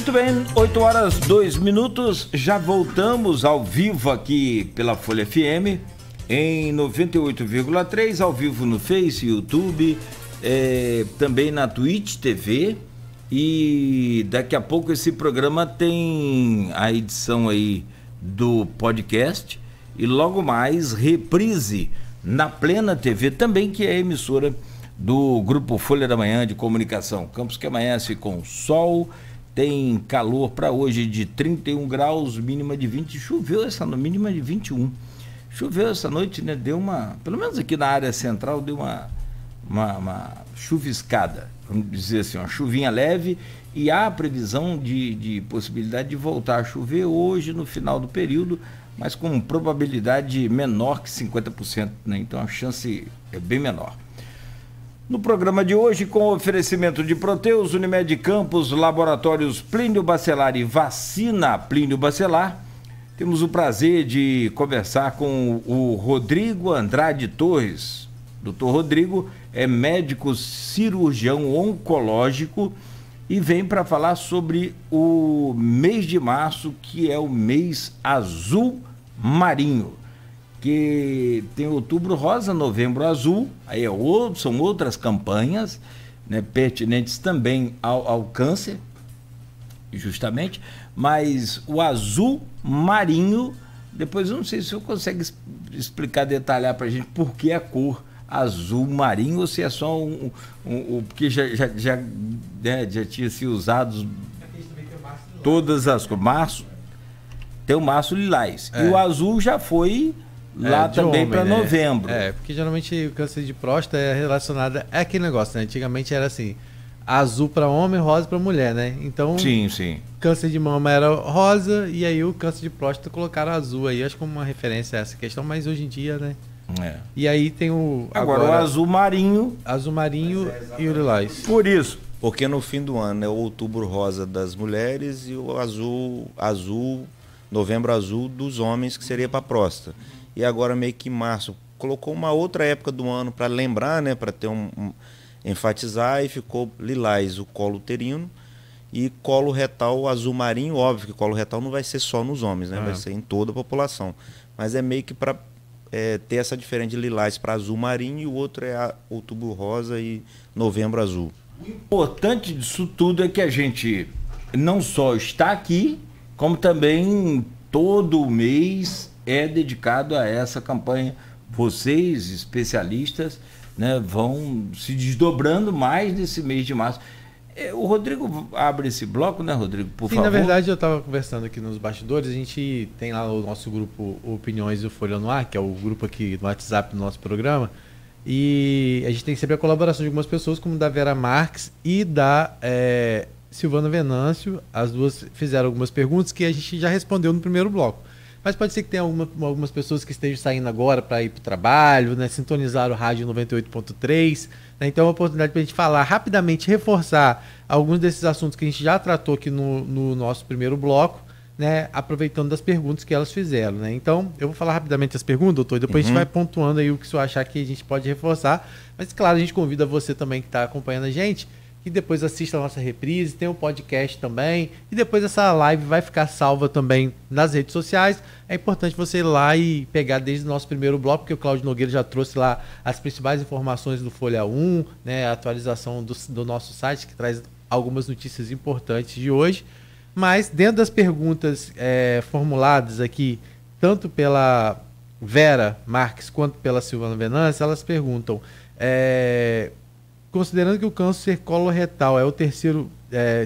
Muito bem, 8 horas 2 minutos, já voltamos ao vivo aqui pela Folha FM, em 98,3, ao vivo no Face, YouTube, também na Twitch TV, e daqui a pouco esse programa tem a edição aí do podcast e logo mais reprise na Plena TV também, que é a emissora do Grupo Folha da Manhã de Comunicação. Campos que amanhece com sol, tem calor para hoje de 31 graus, mínima de 20, choveu essa noite, mínima de 21. Choveu essa noite, né? Deu uma, pelo menos aqui na área central, deu uma chuviscada, vamos dizer assim, uma chuvinha leve, e há a previsão de possibilidade de voltar a chover hoje no final do período, mas com probabilidade menor que 50%, né? Então a chance é bem menor. No programa de hoje, com oferecimento de Proteus, Unimed Campos, Laboratórios Plínio Bacelar e Vacina Plínio Bacelar, temos o prazer de conversar com o Rodrigo Andrade Torres. Doutor Rodrigo é médico cirurgião oncológico e vem para falar sobre o mês de março, que é o mês azul marinho, que tem outubro rosa, novembro azul, aí são outras campanhas, né, pertinentes também ao câncer, justamente, mas o azul marinho, depois eu não sei se eu consigo explicar, detalhar para a gente por que a cor azul marinho, ou se é só porque já tinha sido usado todas as cores. Março, tem o março lilás, e o azul já foi lá também para novembro. Porque geralmente o câncer de próstata é relacionado a aquele negócio, né? Antigamente era assim, azul para homem, rosa para mulher, né? Então, sim. Câncer de mama era rosa e aí o câncer de próstata colocaram azul aí, acho como uma referência a essa questão, mas hoje em dia, né? E aí tem o agora o azul marinho e o lilás. Por isso, porque no fim do ano é o outubro rosa das mulheres e o azul, novembro azul dos homens, que seria para próstata. E agora meio que em março colocou uma outra época do ano para lembrar, né, para ter enfatizar, e ficou lilás o colo uterino e colo retal azul marinho. Óbvio que colo retal não vai ser só nos homens, né, vai ser em toda a população, mas é meio que para ter essa diferença de lilás para azul marinho, e o outro é outubro rosa e novembro azul. O importante disso tudo é que a gente não só está aqui, como também todo mês é dedicado a essa campanha. Vocês, especialistas, né, vão se desdobrando mais nesse mês de março. O Rodrigo abre esse bloco, né, Rodrigo, por favor? Na verdade, eu estava conversando aqui nos bastidores, a gente tem lá o nosso grupo Opiniões do Folha no Ar, que é o grupo aqui do WhatsApp do nosso programa, e a gente tem sempre a colaboração de algumas pessoas, como da Vera Marques e da Silvana Venâncio. As duas fizeram algumas perguntas que a gente já respondeu no primeiro bloco. Mas pode ser que tenha algumas pessoas que estejam saindo agora para ir para o trabalho, né, sintonizar o rádio 98.3. Né, então é uma oportunidade para a gente falar rapidamente, reforçar alguns desses assuntos que a gente já tratou aqui no nosso primeiro bloco, né, aproveitando das perguntas que elas fizeram. Né. Então eu vou falar rapidamente as perguntas, doutor, e depois a gente vai pontuando aí o que o senhor achar que a gente pode reforçar. Mas claro, a gente convida você também que está acompanhando a gente, e depois assista a nossa reprise, tem o podcast também, e depois essa live vai ficar salva também nas redes sociais. É importante você ir lá e pegar desde o nosso primeiro bloco, porque o Cláudio Nogueira já trouxe lá as principais informações do Folha 1, né, a atualização do nosso site, que traz algumas notícias importantes de hoje. Mas dentro das perguntas formuladas aqui, tanto pela Vera Marques quanto pela Silvana Venâncio, elas perguntam... considerando que o câncer coloretal é o terceiro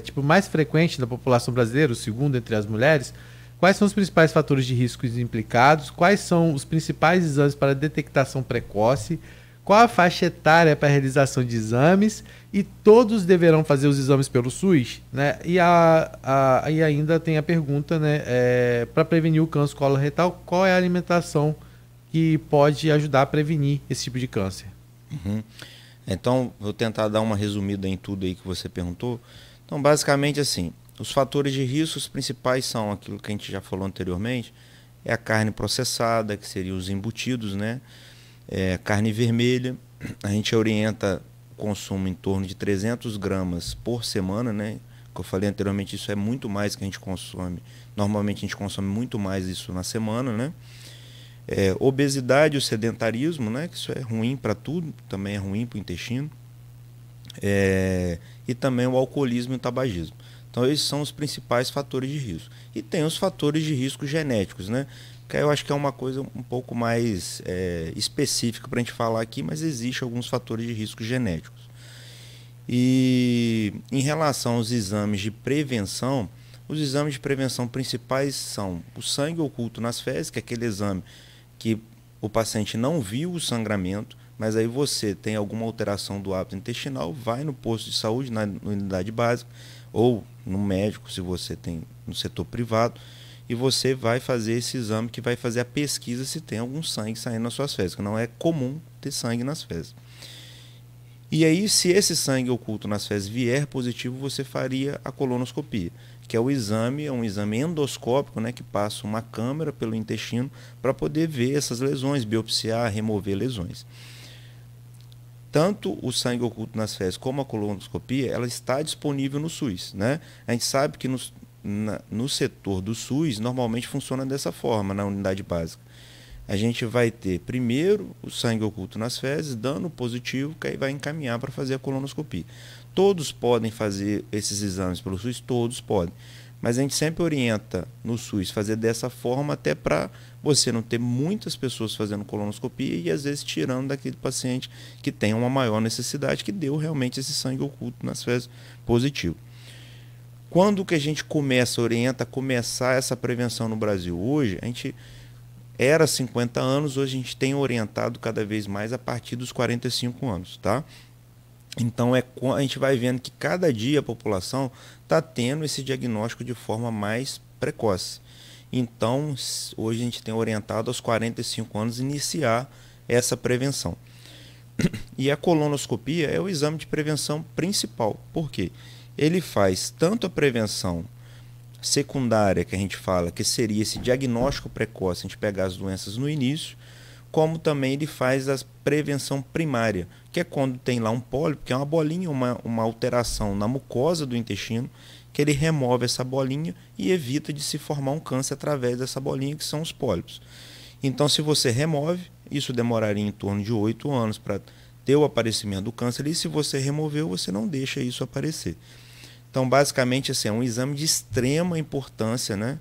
tipo mais frequente da população brasileira, o segundo entre as mulheres, quais são os principais fatores de riscos implicados? Quais são os principais exames para detectação precoce? Qual a faixa etária para a realização de exames? E todos deverão fazer os exames pelo SUS? Né? E ainda tem a pergunta, né, para prevenir o câncer coloretal, qual é a alimentação que pode ajudar a prevenir esse tipo de câncer? Então, vou tentar dar uma resumida em tudo aí que você perguntou. Então, basicamente assim, os fatores de risco, os principais são aquilo que a gente já falou anteriormente, é a carne processada, que seriam os embutidos, né? Carne vermelha, a gente orienta o consumo em torno de 300 gramas por semana, né? que eu falei anteriormente, isso é muito mais que a gente consome. Normalmente a gente consome muito mais isso na semana, né? Obesidade, o sedentarismo, né? Que isso é ruim para tudo, também é ruim para o intestino. E também o alcoolismo e o tabagismo. Então esses são os principais fatores de risco. E tem os fatores de risco genéticos, né? Que eu acho que é uma coisa um pouco mais específica para a gente falar aqui, mas existe alguns fatores de risco genéticos. E em relação aos exames de prevenção, os exames de prevenção principais são o sangue oculto nas fezes, que é aquele exame que o paciente não viu o sangramento, mas aí você tem alguma alteração do hábito intestinal, vai no posto de saúde, na unidade básica, ou no médico, se você tem no setor privado, e você vai fazer esse exame que vai fazer a pesquisa se tem algum sangue saindo nas suas fezes, que não é comum ter sangue nas fezes. E aí, se esse sangue oculto nas fezes vier positivo, você faria a colonoscopia, que é um exame endoscópico, né, que passa uma câmera pelo intestino para poder ver essas lesões, biopsiar, remover lesões. Tanto o sangue oculto nas fezes como a colonoscopia, ela está disponível no SUS, né? A gente sabe que no setor do SUS normalmente funciona dessa forma, na unidade básica. A gente vai ter primeiro o sangue oculto nas fezes, dando positivo, que aí vai encaminhar para fazer a colonoscopia. Todos podem fazer esses exames pelo SUS, todos podem. Mas a gente sempre orienta no SUS fazer dessa forma, até para você não ter muitas pessoas fazendo colonoscopia e às vezes tirando daquele paciente que tem uma maior necessidade, que deu realmente esse sangue oculto nas fezes positivo. Quando que a gente orienta a começar essa prevenção no Brasil? Hoje, a gente era 50 anos, hoje a gente tem orientado cada vez mais a partir dos 45 anos, tá? Então a gente vai vendo que cada dia a população está tendo esse diagnóstico de forma mais precoce. Então, hoje a gente tem orientado aos 45 anos iniciar essa prevenção. E a colonoscopia é o exame de prevenção principal. Por quê? Ele faz tanto a prevenção secundária, que a gente fala, que seria esse diagnóstico precoce, a gente pegar as doenças no início, como também ele faz a prevenção primária, que é quando tem lá um pólipo, que é uma bolinha, uma alteração na mucosa do intestino, que ele remove essa bolinha e evita de se formar um câncer através dessa bolinha, que são os pólipos. Então, se você remove, isso demoraria em torno de 8 anos para ter o aparecimento do câncer, e se você removeu, você não deixa isso aparecer. Então, basicamente, assim, é um exame de extrema importância, né,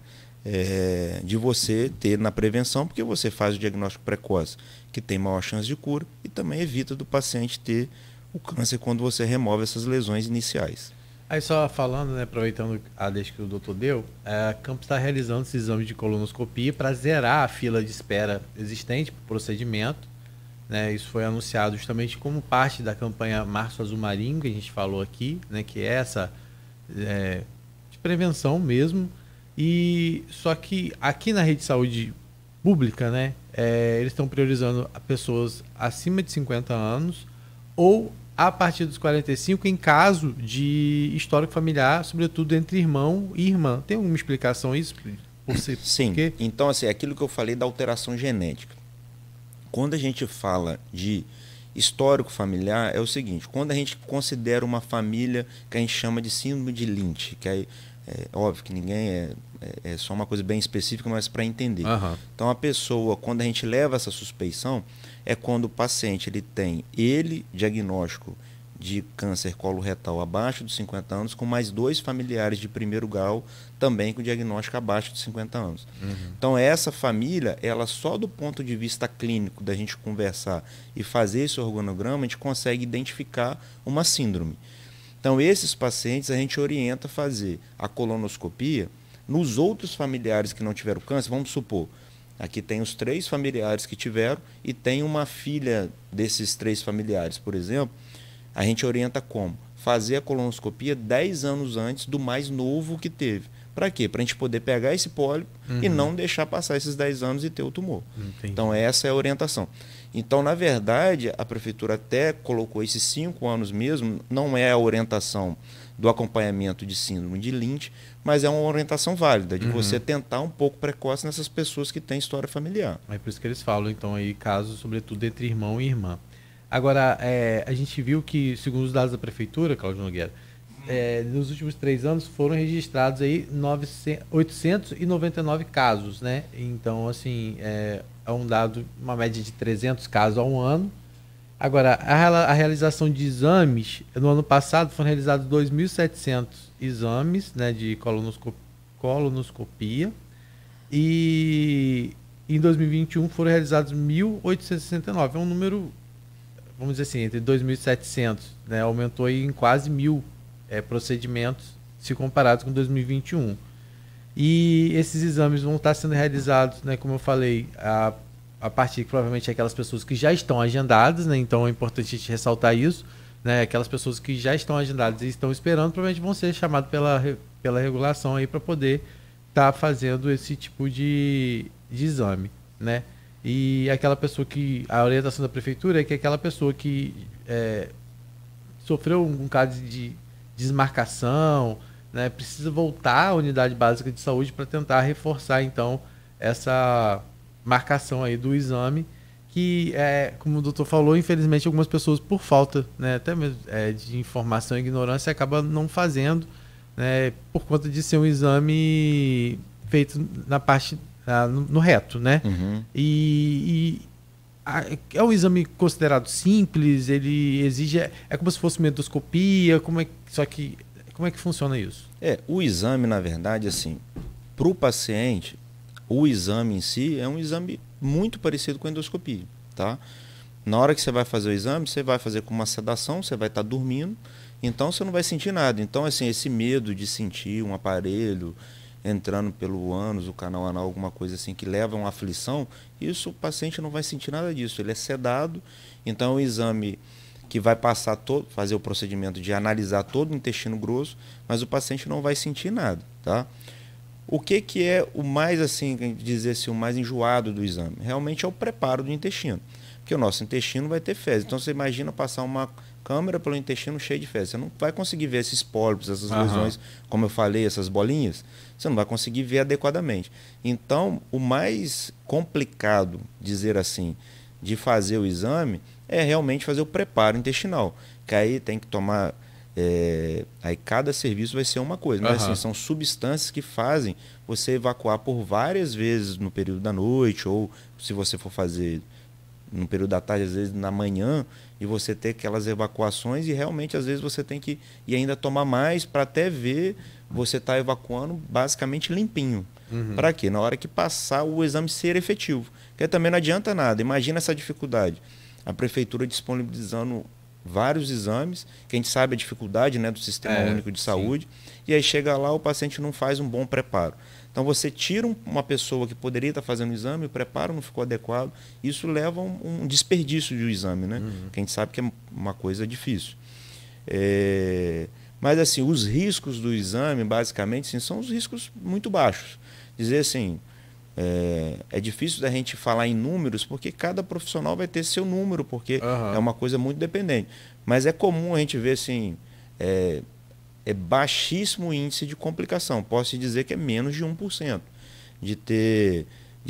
de você ter na prevenção, porque você faz o diagnóstico precoce, que tem maior chance de cura, e também evita do paciente ter o câncer quando você remove essas lesões iniciais. Aí só falando, né, aproveitando a deixa que o doutor deu, a Campos está realizando esse exame de colonoscopia para zerar a fila de espera existente para o procedimento. Né, isso foi anunciado justamente como parte da campanha Março Azul Marinho, que a gente falou aqui, né, que é essa de prevenção mesmo. E só que aqui na rede de saúde pública, né, eles estão priorizando pessoas acima de 50 anos ou a partir dos 45 em caso de histórico familiar, sobretudo entre irmão e irmã. Tem alguma explicação isso? Sim. Então, assim, aquilo que eu falei da alteração genética. Quando a gente fala de histórico familiar, é o seguinte: quando a gente considera uma família que a gente chama de síndrome de Lynch, que é óbvio que ninguém é só uma coisa bem específica, mas para entender. Uhum. Então, a pessoa, quando a gente leva essa suspeição, é quando o paciente ele tem diagnóstico de câncer coloretal abaixo dos 50 anos, com mais 2 familiares de primeiro grau também com diagnóstico abaixo dos 50 anos. Uhum. Então, essa família, ela só do ponto de vista clínico, da gente conversar e fazer esse organograma, a gente consegue identificar uma síndrome. Então, esses pacientes a gente orienta a fazer a colonoscopia nos outros familiares que não tiveram câncer. Vamos supor, aqui tem os 3 familiares que tiveram e tem uma filha desses 3 familiares, por exemplo. A gente orienta como? Fazer a colonoscopia 10 anos antes do mais novo que teve. Para quê? Para a gente poder pegar esse pólipo e não deixar passar esses 10 anos e ter o tumor. Entendi. Então, essa é a orientação. Então, na verdade, a prefeitura até colocou esses 5 anos mesmo, não é a orientação do acompanhamento de síndrome de Lynch, mas é uma orientação válida, de você tentar um pouco precoce nessas pessoas que têm história familiar. É por isso que eles falam, então, aí, casos, sobretudo, entre irmão e irmã. Agora, a gente viu que, segundo os dados da prefeitura, Cláudio Nogueira, nos últimos 3 anos foram registrados aí 899 casos, né? Então, assim, é um dado, uma média de 300 casos ao ano. Agora, a realização de exames, no ano passado foram realizados 2.700 exames, né, de colonoscopia, e em 2021 foram realizados 1.869. É um número, vamos dizer assim, entre 2.700, né, aumentou aí em quase 1.000 procedimentos se comparados com 2021. E esses exames vão estar sendo realizados, né, como eu falei, a partir provavelmente aquelas pessoas que já estão agendadas, né? Então é importante a gente ressaltar isso, né? Aquelas pessoas que já estão agendadas e estão esperando provavelmente vão ser chamadas pela regulação aí para poder estar fazendo esse tipo de exame, né? E aquela pessoa que a orientação da prefeitura é que aquela pessoa que sofreu um caso de desmarcação, né? Precisa voltar à unidade básica de saúde para tentar reforçar então essa marcação aí do exame, que como o doutor falou, infelizmente algumas pessoas por falta, né, até mesmo de informação e ignorância acabam não fazendo, né, por conta de ser um exame feito na parte no reto, né? Uhum. É um exame considerado simples, ele exige, como se fosse uma endoscopia, como é que funciona isso? O exame, na verdade, assim, para o paciente, o exame em si é um exame muito parecido com a endoscopia, tá? Na hora que você vai fazer o exame, você vai fazer com uma sedação, você vai estar dormindo, então você não vai sentir nada. Então, assim, esse medo de sentir um aparelho entrando pelo ânus, o canal anal, alguma coisa assim que leva a uma aflição, isso o paciente não vai sentir nada disso. Ele é sedado, então é um exame que vai fazer o procedimento de analisar todo o intestino grosso, mas o paciente não vai sentir nada, tá? O que é o mais, assim, dizer assim, o mais enjoado do exame? Realmente é o preparo do intestino. Porque o nosso intestino vai ter fezes. Então você imagina passar uma câmera pelo intestino cheio de fezes. Você não vai conseguir ver esses pólipos, essas lesões, como eu falei, essas bolinhas. Você não vai conseguir ver adequadamente. Então, o mais complicado, dizer assim, de fazer o exame é realmente fazer o preparo intestinal. Que aí tem que tomar... aí cada serviço vai ser uma coisa, mas assim, são substâncias que fazem você evacuar por várias vezes no período da noite, ou se você for fazer no período da tarde, às vezes na manhã, e você ter aquelas evacuações, e realmente às vezes você tem que ir ainda tomar mais para até ver você estar evacuando basicamente limpinho. Para quê? Na hora que passar o exame ser efetivo. Porque também não adianta nada. Imagina essa dificuldade. A prefeitura disponibilizando vários exames, que a gente sabe a dificuldade, né, do Sistema Único de Saúde, e aí chega lá, o paciente não faz um bom preparo. Então você tira uma pessoa que poderia estar fazendo o exame, o preparo não ficou adequado, isso leva a um desperdício do exame, né? Que a gente sabe que é uma coisa difícil. Mas assim, os riscos do exame, basicamente, sim, são os riscos muito baixos. Dizer assim, é difícil da gente falar em números, porque cada profissional vai ter seu número, porque é uma coisa muito dependente. Mas é comum a gente ver assim, é baixíssimo o índice de complicação. Posso te dizer que é menos de 1% de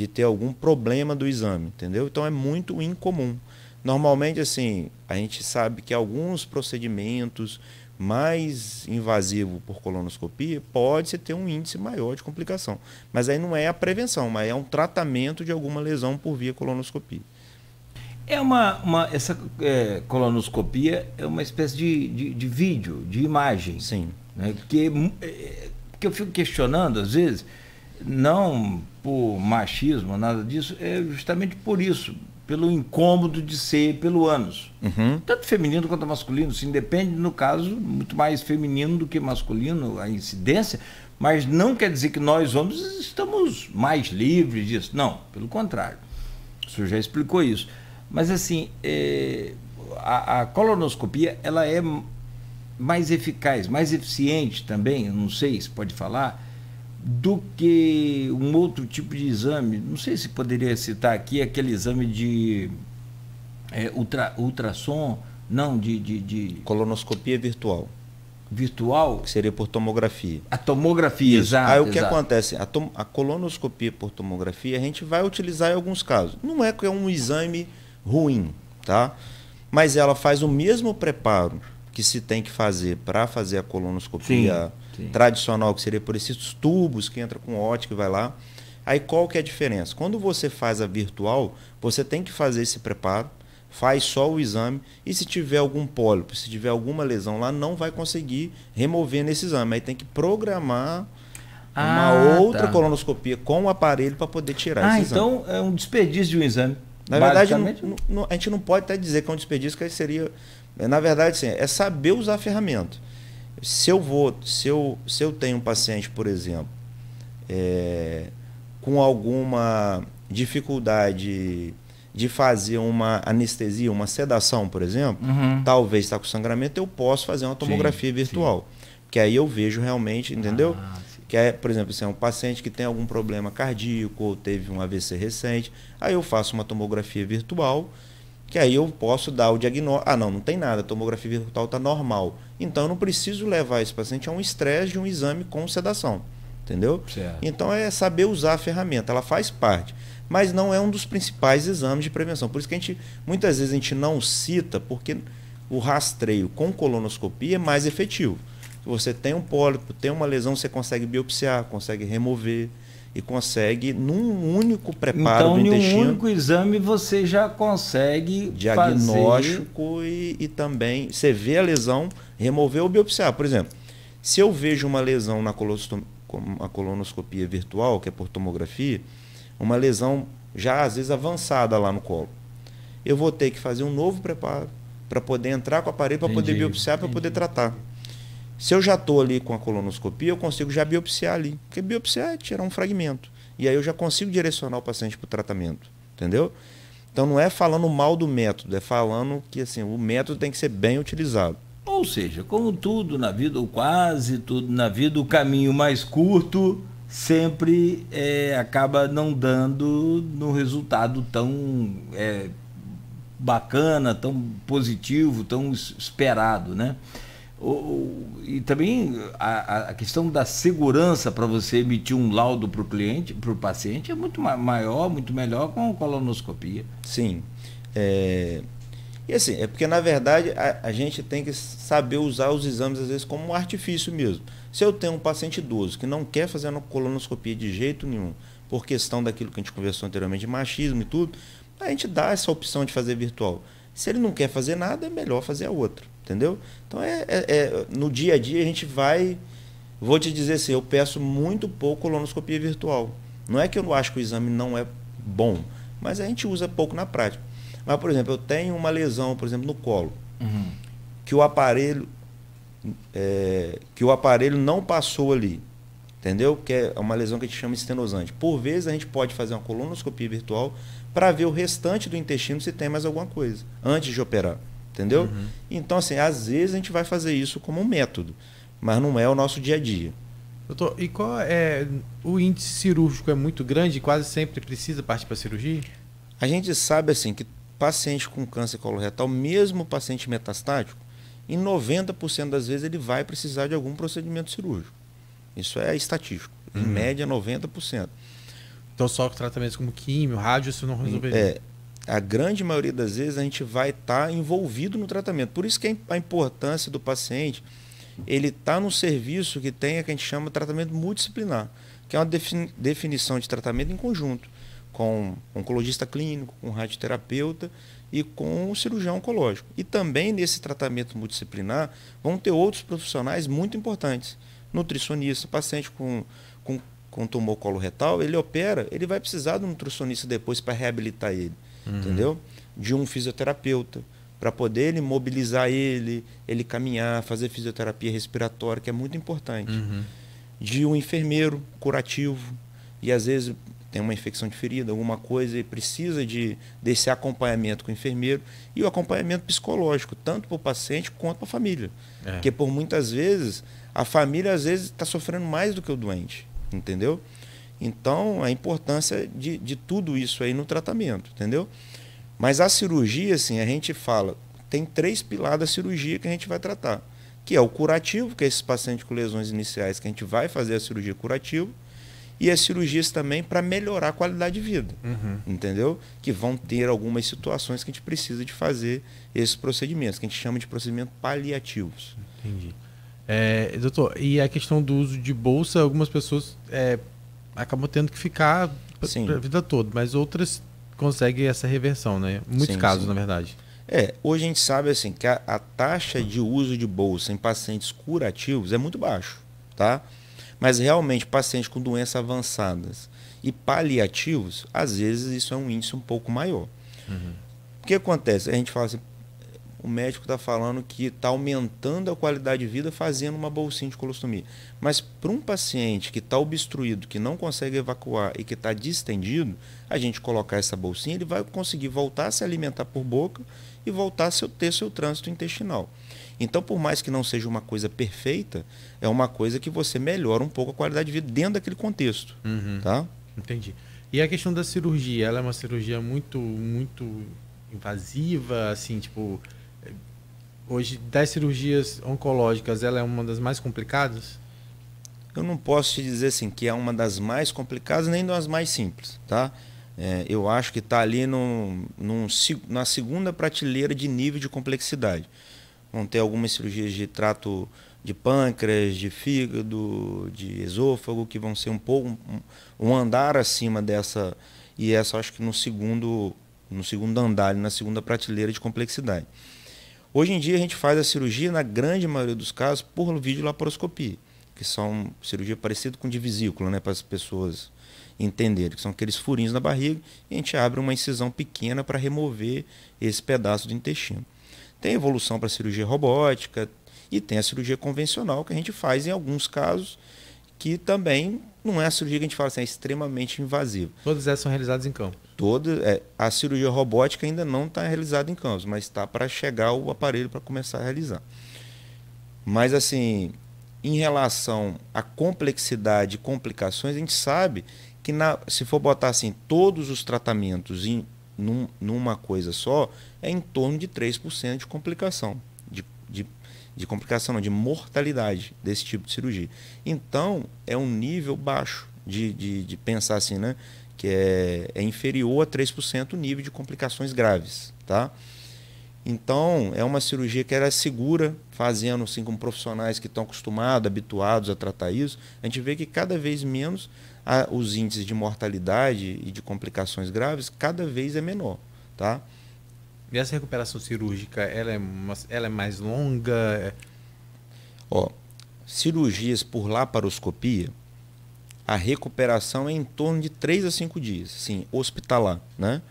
ter algum problema do exame, entendeu? Então é muito incomum. Normalmente, assim, a gente sabe que alguns procedimentos mais invasivo por colonoscopia, pode-se ter um índice maior de complicação. Mas aí não é a prevenção, mas é um tratamento de alguma lesão por via colonoscopia. Essa colonoscopia é uma espécie de vídeo, de imagem. Sim. Né? Que eu fico questionando, às vezes, não por machismo, nada disso, é justamente por isso, pelo incômodo de ser pelo ânus. Tanto feminino quanto masculino, se independe, no caso, muito mais feminino do que masculino, a incidência, mas não quer dizer que nós homens estamos mais livres disso. Não, pelo contrário. O senhor já explicou isso. Mas assim, a colonoscopia, ela é mais eficaz, mais eficiente também, não sei se pode falar, do que um outro tipo de exame. Não sei se poderia citar aqui aquele exame de ultrassom, não, de colonoscopia virtual. Virtual? Que seria por tomografia. A tomografia, exato. Aí o que acontece? A colonoscopia por tomografia a gente vai utilizar em alguns casos. Não é que é um exame ruim, tá? Mas ela faz o mesmo preparo que se tem que fazer para fazer a colonoscopia tradicional, que seria por esses tubos que entra com ótica e vai lá. Aí qual que é a diferença? Quando você faz a virtual, você tem que fazer esse preparo, faz só o exame, e se tiver algum pólipo, se tiver alguma lesão lá, não vai conseguir remover nesse exame. Aí tem que programar uma outra colonoscopia com o aparelho para poder tirar esse exame. Então é um desperdício de um exame. Na verdade, a gente não pode até dizer que é um desperdício, que aí seria... Na verdade, assim, é saber usar a ferramenta. Se eu tenho um paciente, por exemplo, com alguma dificuldade de fazer uma anestesia, uma sedação, por exemplo, talvez está com sangramento, eu posso fazer uma tomografia virtual. Que aí eu vejo realmente, entendeu? Que é, por exemplo, assim, um paciente que tem algum problema cardíaco ou teve um AVC recente, aí eu faço uma tomografia virtual, que aí eu posso dar o diagnóstico. Não tem nada, a tomografia virtual está normal. Então eu não preciso levar esse paciente a um estresse de um exame com sedação. Entendeu? Certo. Então é saber usar a ferramenta, ela faz parte. Mas não é um dos principais exames de prevenção. Por isso que muitas vezes a gente não cita, porque o rastreio com colonoscopia é mais efetivo. Se você tem um pólipo, tem uma lesão, você consegue biopsiar, consegue remover e consegue, num único preparo do intestino... Então, em um único exame, você já consegue diagnóstico fazer... e também você vê a lesão, remover ou biopsiar. Por exemplo, se eu vejo uma lesão na colonoscopia virtual, que é por tomografia, uma lesão já às vezes avançada lá no colo, eu vou ter que fazer um novo preparo para poder entrar com o aparelho, para poder biopsiar, para poder tratar. Se eu já estou ali com a colonoscopia, eu consigo já biopsiar ali. Porque biopsiar é tirar um fragmento. E aí eu já consigo direcionar o paciente para o tratamento. Entendeu? Então não é falando mal do método, é falando que assim, o método tem que ser bem utilizado. Ou seja, como tudo na vida, ou quase tudo na vida, o caminho mais curto sempre acaba não dando no resultado tão bacana, tão positivo, tão esperado, né? E também a questão da segurança para você emitir um laudo para o cliente, para o paciente, é muito maior, muito melhor com a colonoscopia. Sim. E assim, é porque na verdade a gente tem que saber usar os exames às vezes como um artifício mesmo. Se eu tenho um paciente idoso que não quer fazer uma colonoscopia de jeito nenhum, por questão daquilo que a gente conversou anteriormente, de machismo e tudo, a gente dá essa opção de fazer virtual. Se ele não quer fazer nada, é melhor fazer a outra. Entendeu? Então, no dia a dia a gente vai... Vou te dizer assim, eu peço muito pouco colonoscopia virtual. Não é que eu acho que o exame não é bom, mas a gente usa pouco na prática. Mas, por exemplo, eu tenho uma lesão, por exemplo, no colo, que o aparelho não passou ali, entendeu? Que é uma lesão que a gente chama estenosante. Por vezes a gente pode fazer uma colonoscopia virtual para ver o restante do intestino se tem mais alguma coisa, antes de operar. Entendeu? Então, assim, às vezes a gente vai fazer isso como um método, mas não é o nosso dia a dia. Doutor, e qual é o índice cirúrgico? É muito grande e quase sempre precisa partir para a cirurgia? A gente sabe, assim, que paciente com câncer coloretal, mesmo paciente metastático, em 90% das vezes ele vai precisar de algum procedimento cirúrgico. Isso é estatístico. Em média, 90%. Então, só com tratamentos como químio, rádio, isso não resolveria? A grande maioria das vezes a gente vai estar envolvido no tratamento. Por isso que a importância do paciente, ele está no serviço que tem, que a gente chama de tratamento multidisciplinar, que é uma definição de tratamento em conjunto, com oncologista clínico, com radioterapeuta e com o cirurgião oncológico. E também nesse tratamento multidisciplinar vão ter outros profissionais muito importantes. Nutricionista, paciente com tumor coloretal, ele opera, ele vai precisar de um nutricionista depois para reabilitar ele. Entendeu? De um fisioterapeuta, para poder ele mobilizar ele caminhar, fazer fisioterapia respiratória, que é muito importante. De um enfermeiro curativo, e às vezes tem uma infecção de ferida, alguma coisa, e precisa desse acompanhamento com o enfermeiro, e o acompanhamento psicológico, tanto para o paciente quanto para a família. Porque por muitas vezes, a família às vezes está sofrendo mais do que o doente, entendeu? Então, a importância de tudo isso aí no tratamento, entendeu? Mas a cirurgia, assim, a gente fala, tem 3 pilares da cirurgia que a gente vai tratar, que é o curativo, que é esses pacientes com lesões iniciais, que a gente vai fazer a cirurgia curativa, e as cirurgias também para melhorar a qualidade de vida, entendeu? Que vão ter algumas situações que a gente precisa de fazer esses procedimentos, que a gente chama de procedimentos paliativos. Entendi. Doutor, e a questão do uso de bolsa, algumas pessoas acabam tendo que ficar para a vida toda, mas outras conseguem essa reversão, né? Muitos casos, na verdade. Hoje a gente sabe assim, que a taxa de uso de bolsa em pacientes curativos é muito baixo, tá? Mas realmente pacientes com doenças avançadas e paliativos, às vezes isso é um índice um pouco maior. O que acontece? A gente fala assim, o médico está falando que está aumentando a qualidade de vida fazendo uma bolsinha de colostomia. Mas para um paciente que está obstruído, que não consegue evacuar e que está distendido, a gente colocar essa bolsinha, ele vai conseguir voltar a se alimentar por boca e voltar a ter seu trânsito intestinal. Então, por mais que não seja uma coisa perfeita, é uma coisa que você melhora um pouco a qualidade de vida dentro daquele contexto. Tá? Entendi. E a questão da cirurgia, ela é uma cirurgia muito invasiva, assim, tipo, hoje das cirurgias oncológicas, ela é uma das mais complicadas? Eu não posso te dizer assim que é uma das mais complicadas nem das mais simples, tá? Eu acho que está ali na segunda prateleira de nível de complexidade. Vão ter algumas cirurgias de trato de pâncreas, de fígado, de esôfago, que vão ser um andar acima dessa, e essa acho que no segundo andar, na segunda prateleira de complexidade. Hoje em dia a gente faz a cirurgia, na grande maioria dos casos, por videolaparoscopia, que são cirurgia parecida com de vesícula, né, para as pessoas entenderem, que são aqueles furinhos na barriga, e a gente abre uma incisão pequena para remover esse pedaço do intestino. Tem evolução para a cirurgia robótica e tem a cirurgia convencional que a gente faz em alguns casos, que também não é a cirurgia que a gente fala assim, é extremamente invasiva. Todas essas são realizadas em campo? A cirurgia robótica ainda não está realizada em campos, mas está para chegar o aparelho para começar a realizar. Mas assim, em relação à complexidade e complicações, a gente sabe que se for botar assim, todos os tratamentos numa coisa só, é em torno de 3% de complicação, de complicação não, de mortalidade desse tipo de cirurgia. Então, é um nível baixo de pensar assim, né? Que é inferior a 3% o nível de complicações graves, tá? Então, é uma cirurgia que era segura, fazendo assim com profissionais que estão acostumados, habituados a tratar isso. A gente vê que cada vez menos os índices de mortalidade e de complicações graves cada vez é menor, tá? E essa recuperação cirúrgica, ela é mais longa? Cirurgias por laparoscopia, a recuperação é em torno de 3 a 5 dias, sim, hospitalar, né?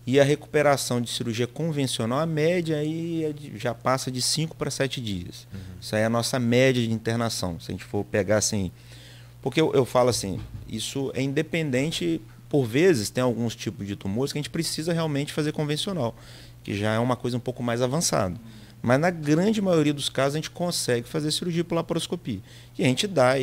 E a recuperação de cirurgia convencional, a média aí já passa de 5 para 7 dias. Isso aí é a nossa média de internação, se a gente for pegar assim. Porque eu falo assim, isso é independente, por vezes tem alguns tipos de tumores que a gente precisa realmente fazer convencional, que já é uma coisa um pouco mais avançada. Mas na grande maioria dos casos a gente consegue fazer cirurgia por laparoscopia. E a gente dá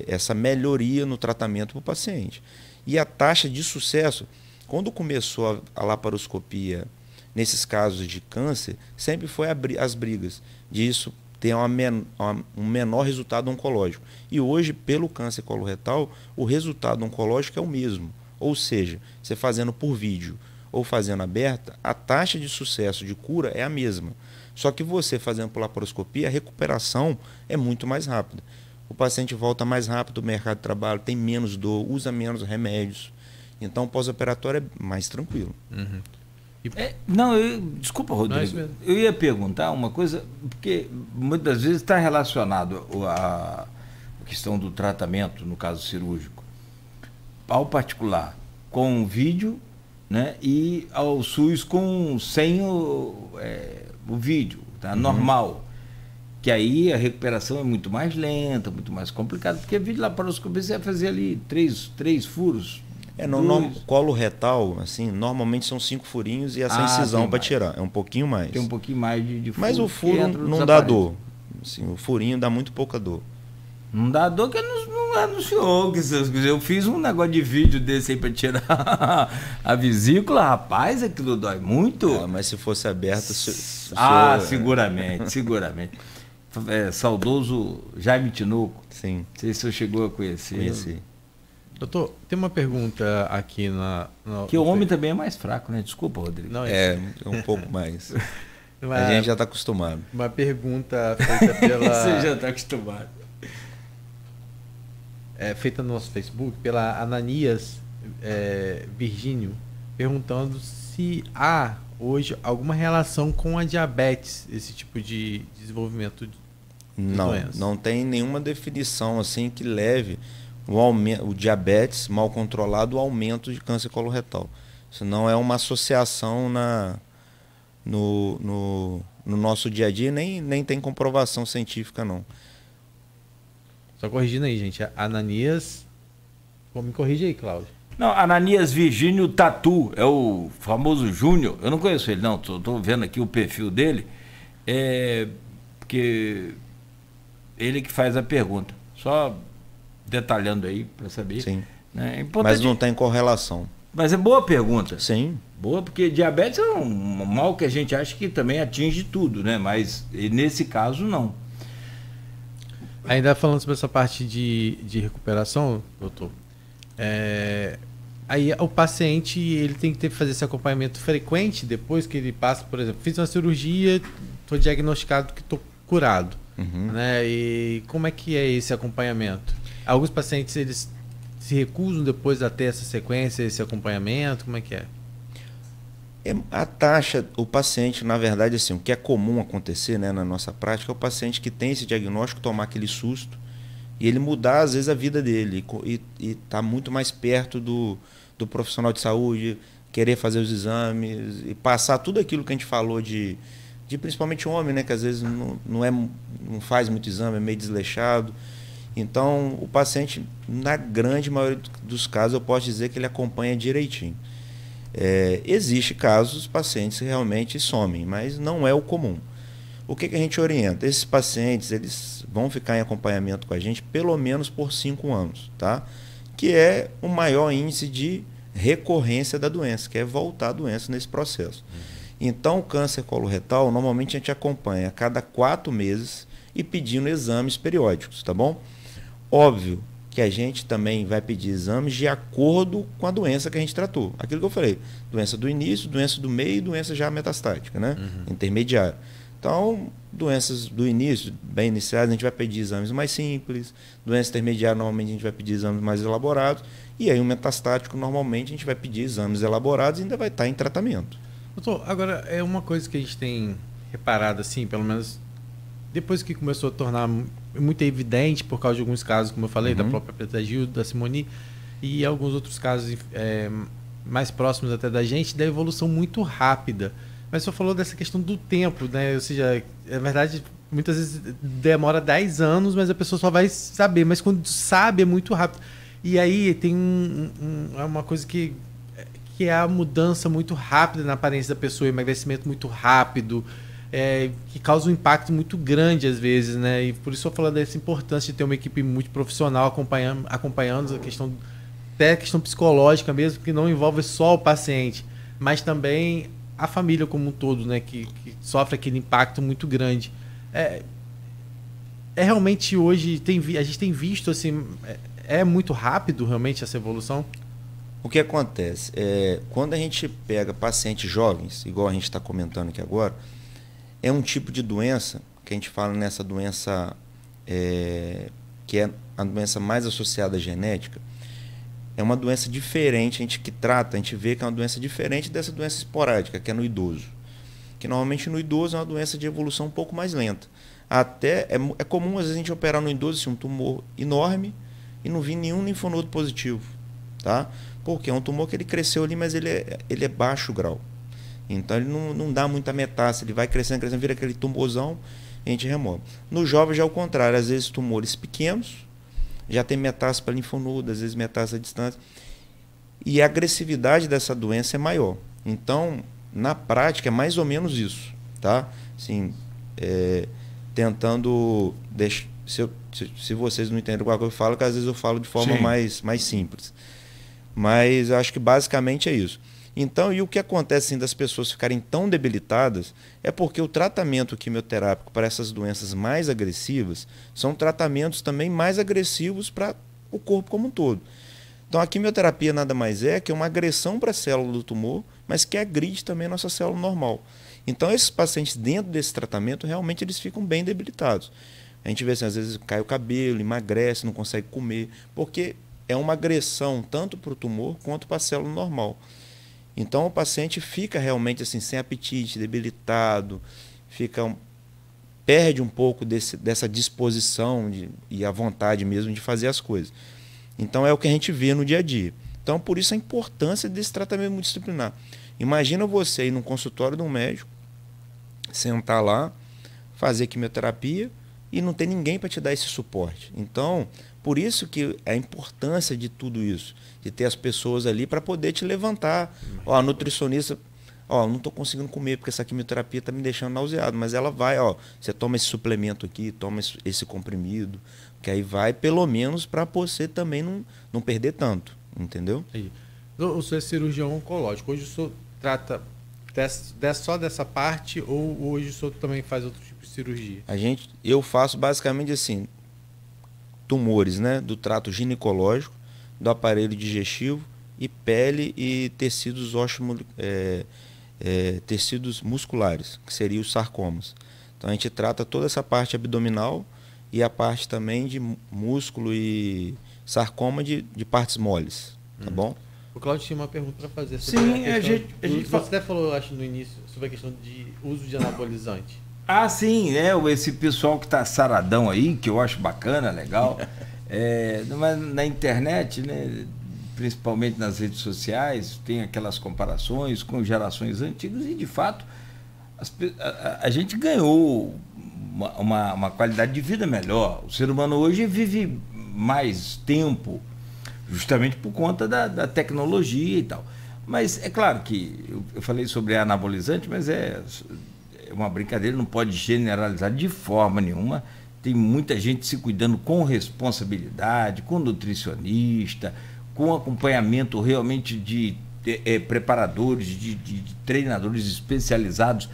essa melhoria no tratamento para o paciente. E a taxa de sucesso, quando começou a laparoscopia, nesses casos de câncer, sempre foi as brigas disso ter um menor resultado oncológico. E hoje, pelo câncer coloretal, o resultado oncológico é o mesmo. Ou seja, você fazendo por vídeo ou fazendo aberta, a taxa de sucesso de cura é a mesma. Só que você fazendo por laparoscopia, a recuperação é muito mais rápida. O paciente volta mais rápido do mercado de trabalho, tem menos dor, usa menos remédios. Então, o pós-operatório é mais tranquilo. Desculpa, Rodrigo. Eu ia perguntar uma coisa, porque muitas vezes está relacionado a questão do tratamento, no caso cirúrgico, ao particular com vídeo, né, e ao SUS sem o vídeo, tá? Normal. Que aí a recuperação é muito mais lenta, muito mais complicada, porque vídeo laparoscopia você vai fazer ali três furos. No colo retal, assim, normalmente são 5 furinhos e essa incisão para tirar. É um pouquinho mais. Tem um pouquinho mais de furo. Mas o furo não dá dor. Assim, o furinho dá muito pouca dor. Não dá dor que não anunciou. Eu fiz um negócio de vídeo desse aí para tirar a vesícula, rapaz, aquilo dói muito. Mas se fosse aberto... Seguramente. saudoso Jaime Tinoco. Sim. Não sei se você chegou a conhecer. Conheci. Doutor, tem uma pergunta aqui Que o homem também é mais fraco, né? Desculpa, Rodrigo. Não, É um pouco mais. Uma, A gente já está acostumado. uma pergunta feita pela... Você já está acostumado. Feita no nosso Facebook pela Ananias Virgínio, perguntando se há hoje alguma relação com a diabetes, esse tipo de desenvolvimento de doença. Não tem nenhuma definição assim que leve o diabetes mal controlado ao aumento de câncer coloretal. Isso não é uma associação no nosso dia a dia, nem tem comprovação científica, não. Só corrigindo aí, gente. Ananias... Pô, me corrige aí, Cláudio. Não, Ananias Virgínio Tatu, é o famoso Júnior. Eu não conheço ele, não. Estou vendo aqui o perfil dele. Porque ele que faz a pergunta. Só detalhando aí para saber. Sim. É importante. Mas não tem correlação. Mas é boa pergunta. Sim. Boa, porque diabetes é um mal que a gente acha que também atinge tudo, né? Mas nesse caso, não. Ainda falando sobre essa parte de recuperação, doutor, aí o paciente ele tem que fazer esse acompanhamento frequente depois que ele passa, por exemplo, fiz uma cirurgia, estou diagnosticado que estou curado, né? E como é que é esse acompanhamento? Alguns pacientes eles se recusam depois a ter essa sequência, esse acompanhamento, como é que é? A taxa, o paciente, na verdade, assim, o que é comum acontecer, né, na nossa prática é o paciente que tem esse diagnóstico tomar aquele susto e ele mudar, às vezes, a vida dele e estar muito mais perto do profissional de saúde, querer fazer os exames e passar tudo aquilo que a gente falou de principalmente homem, né, que às vezes não faz muito exame, é meio desleixado. Então, o paciente, na grande maioria dos casos, eu posso dizer que ele acompanha direitinho. Existe casos, pacientes realmente somem, mas não é o comum. O que a gente orienta? Esses pacientes eles vão ficar em acompanhamento com a gente pelo menos por 5 anos, tá? Que é o maior índice de recorrência da doença, que é voltar a doença nesse processo. Então, o câncer coloretal, normalmente a gente acompanha a cada 4 meses e pedindo exames periódicos, tá bom? Óbvio que a gente também vai pedir exames de acordo com a doença que a gente tratou. Aquilo que eu falei, doença do início, doença do meio e doença já metastática, né? Intermediária. Então, doenças do início, bem iniciadas, a gente vai pedir exames mais simples, doença intermediária, normalmente a gente vai pedir exames mais elaborados, e aí o metastático, normalmente a gente vai pedir exames elaborados e ainda vai estar em tratamento. Doutor, agora é uma coisa que a gente tem reparado, assim, pelo menos depois que começou a tornar muito evidente por causa de alguns casos, como eu falei, da própria Preta Gil, da Simone e alguns outros casos mais próximos até da gente, da evolução muito rápida. Mas você falou dessa questão do tempo, né? Ou seja, é verdade, muitas vezes demora 10 anos, mas a pessoa só vai saber. Mas quando sabe, é muito rápido. E aí tem uma coisa que é a mudança muito rápida na aparência da pessoa, emagrecimento muito rápido, que causa um impacto muito grande às vezes, né? E por isso eu falo dessa importância de ter uma equipe multiprofissional acompanhando até a questão psicológica mesmo, que não envolve só o paciente, mas também a família como um todo, né? Que sofre aquele impacto muito grande. Realmente hoje a gente tem visto assim, é muito rápido realmente essa evolução? O que acontece? Quando a gente pega pacientes jovens, igual a gente está comentando aqui agora, é um tipo de doença, que a gente fala nessa doença, que é a doença mais associada à genética, é uma doença diferente, a gente vê que é uma doença diferente dessa doença esporádica, que é no idoso. Que normalmente no idoso é uma doença de evolução um pouco mais lenta. Até é comum às vezes a gente operar no idoso assim, um tumor enorme e não vir nenhum linfonodo positivo, tá? Porque é um tumor que ele cresceu ali, mas ele é baixo grau. Então ele não dá muita metástase, ele vai crescendo, vira aquele tumorzão e a gente remove. No jovem já é o contrário, às vezes tumores pequenos, já tem metástase para linfonodo, às vezes metástase à distância. E a agressividade dessa doença é maior. Então, na prática, é mais ou menos isso, tá? Assim, tentando deixar... Se vocês não entendem o que eu falo, que às vezes eu falo de forma mais simples. Mas eu acho que basicamente é isso. Então, e o que acontece assim, das pessoas ficarem tão debilitadas é porque o tratamento quimioterápico para essas doenças mais agressivas são tratamentos também mais agressivos para o corpo como um todo. Então, a quimioterapia nada mais é que uma agressão para a célula do tumor, mas que agride também a nossa célula normal. Então, esses pacientes dentro desse tratamento, realmente eles ficam bem debilitados. A gente vê assim, às vezes cai o cabelo, emagrece, não consegue comer, porque é uma agressão tanto para o tumor quanto para a célula normal. Então o paciente fica realmente assim sem apetite, debilitado, perde um pouco dessa disposição e a vontade mesmo de fazer as coisas. Então é o que a gente vê no dia a dia. Então por isso a importância desse tratamento multidisciplinar. Imagina você ir num consultório de um médico, sentar lá, fazer quimioterapia e não ter ninguém para te dar esse suporte. Então, por isso que a importância de tudo isso, de ter as pessoas ali para poder te levantar. Ó, a nutricionista, ó, não estou conseguindo comer porque essa quimioterapia está me deixando nauseado, mas ela vai, ó, você toma esse suplemento aqui, toma esse comprimido, que aí vai pelo menos para você também não perder tanto, entendeu? O senhor é cirurgião oncológico, hoje o senhor trata só dessa parte ou hoje o senhor também faz outro tipo de cirurgia? Eu faço basicamente assim, tumores, né, do trato ginecológico, do aparelho digestivo e pele e tecidos tecidos musculares, que seriam os sarcomas. Então a gente trata toda essa parte abdominal e a parte também de músculo e sarcoma de partes moles, tá bom? O Cláudio tinha uma pergunta para fazer. Sim, Você até falou, acho, no início, sobre a questão de uso de anabolizante. Ah, sim, esse pessoal que está saradão aí, que eu acho bacana, legal, mas na internet, né, principalmente nas redes sociais, tem aquelas comparações com gerações antigas e, de fato, a gente ganhou uma qualidade de vida melhor. O ser humano hoje vive mais tempo, justamente por conta da tecnologia e tal. Mas é claro que eu falei sobre anabolizante, mas é uma brincadeira, não pode generalizar de forma nenhuma. Tem muita gente se cuidando com responsabilidade, com nutricionista, com acompanhamento realmente de preparadores, de treinadores especializados,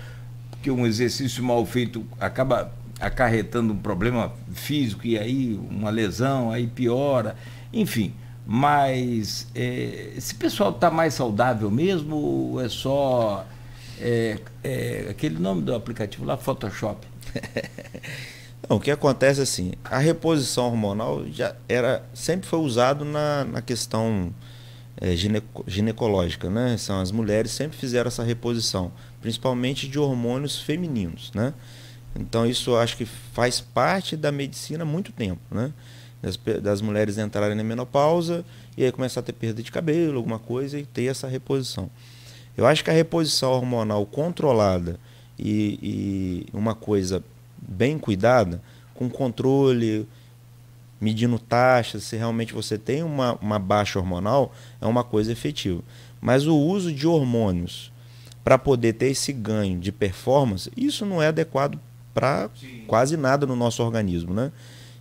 porque um exercício mal feito acaba acarretando um problema físico e aí uma lesão, aí piora, enfim. Mas esse pessoal está mais saudável mesmo ou é só aquele nome do aplicativo lá, Photoshop? Não, o que acontece assim, a reposição hormonal sempre foi usado na questão ginecológica, né? As mulheres sempre fizeram essa reposição, principalmente de hormônios femininos, né? Então isso eu acho que faz parte da medicina há muito tempo, né? Das mulheres entrarem na menopausa e aí começar a ter perda de cabelo, alguma coisa, e ter essa reposição. Eu acho que a reposição hormonal controlada e uma coisa bem cuidada, com controle, medindo taxas, se realmente você tem uma baixa hormonal, é uma coisa efetiva. Mas o uso de hormônios para poder ter esse ganho de performance, isso não é adequado para quase nada no nosso organismo, né?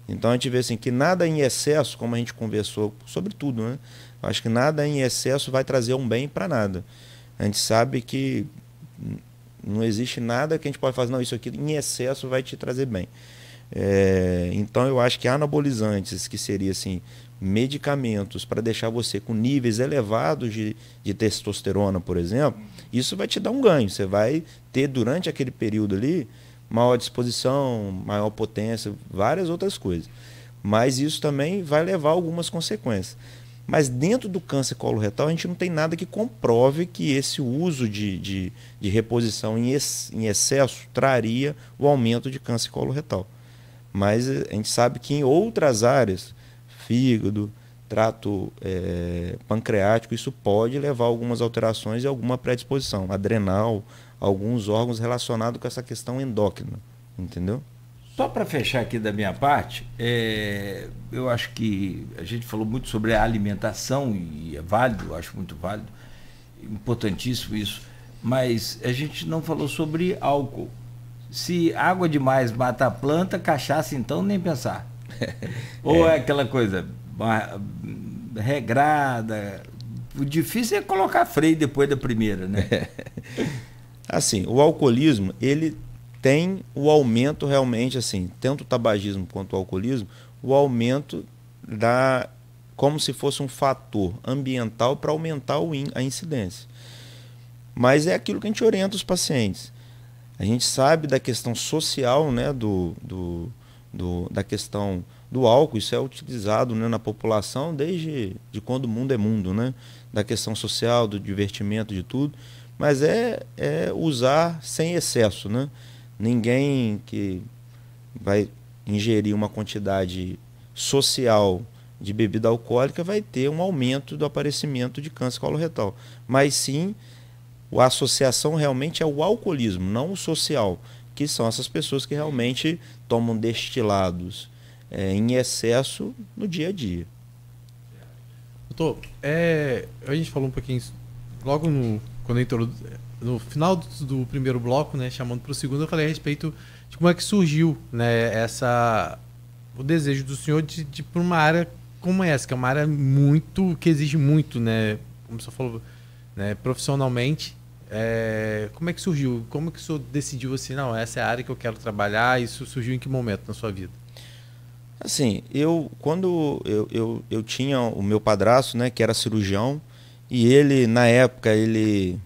Então a gente vê assim que nada em excesso, como a gente conversou sobre tudo, né? Acho que nada em excesso vai trazer um bem para nada. A gente sabe que não existe nada que a gente pode fazer, não, isso aqui em excesso vai te trazer bem. Então eu acho que anabolizantes, que seria assim, medicamentos para deixar você com níveis elevados de testosterona, por exemplo, isso vai te dar um ganho. Você vai ter durante aquele período ali maior disposição, maior potência, várias outras coisas. Mas isso também vai levar a algumas consequências. Mas dentro do câncer coloretal a gente não tem nada que comprove que esse uso de reposição em excesso traria o aumento de câncer coloretal. Mas a gente sabe que em outras áreas, fígado, trato pancreático, isso pode levar a algumas alterações e alguma predisposição, adrenal, alguns órgãos relacionados com essa questão endócrina, entendeu? Só para fechar aqui da minha parte, eu acho que a gente falou muito sobre a alimentação e é válido, eu acho muito válido, importantíssimo isso, mas a gente não falou sobre álcool. Se água demais mata a planta, cachaça então nem pensar. Ou é aquela coisa regrada, O difícil é colocar freio depois da primeira, né? Assim, o alcoolismo, ele tem o aumento realmente, assim, tanto o tabagismo quanto o alcoolismo, o aumento como se fosse um fator ambiental para aumentar a incidência. Mas é aquilo que a gente orienta os pacientes. A gente sabe da questão social, né, da questão do álcool, isso é utilizado, né, na população desde quando o mundo é mundo, né, da questão social, do divertimento, de tudo, mas é usar sem excesso, né? Ninguém que vai ingerir uma quantidade social de bebida alcoólica vai ter um aumento do aparecimento de câncer coloretal, mas sim a associação realmente é o alcoolismo, não o social, que são essas pessoas que realmente tomam destilados em excesso no dia a dia. Doutor, a gente falou um pouquinho logo no final do primeiro bloco, né, chamando para o segundo, eu falei a respeito de como é que surgiu, né, o desejo do senhor de ir para uma área como essa, que é uma área que exige muito, né, como o senhor falou, né, profissionalmente. Como é que surgiu? Como que o senhor decidiu assim, não, essa é a área que eu quero trabalhar? Isso surgiu em que momento na sua vida? Assim, quando eu tinha o meu padrasto, né, que era cirurgião, e ele, na época, ele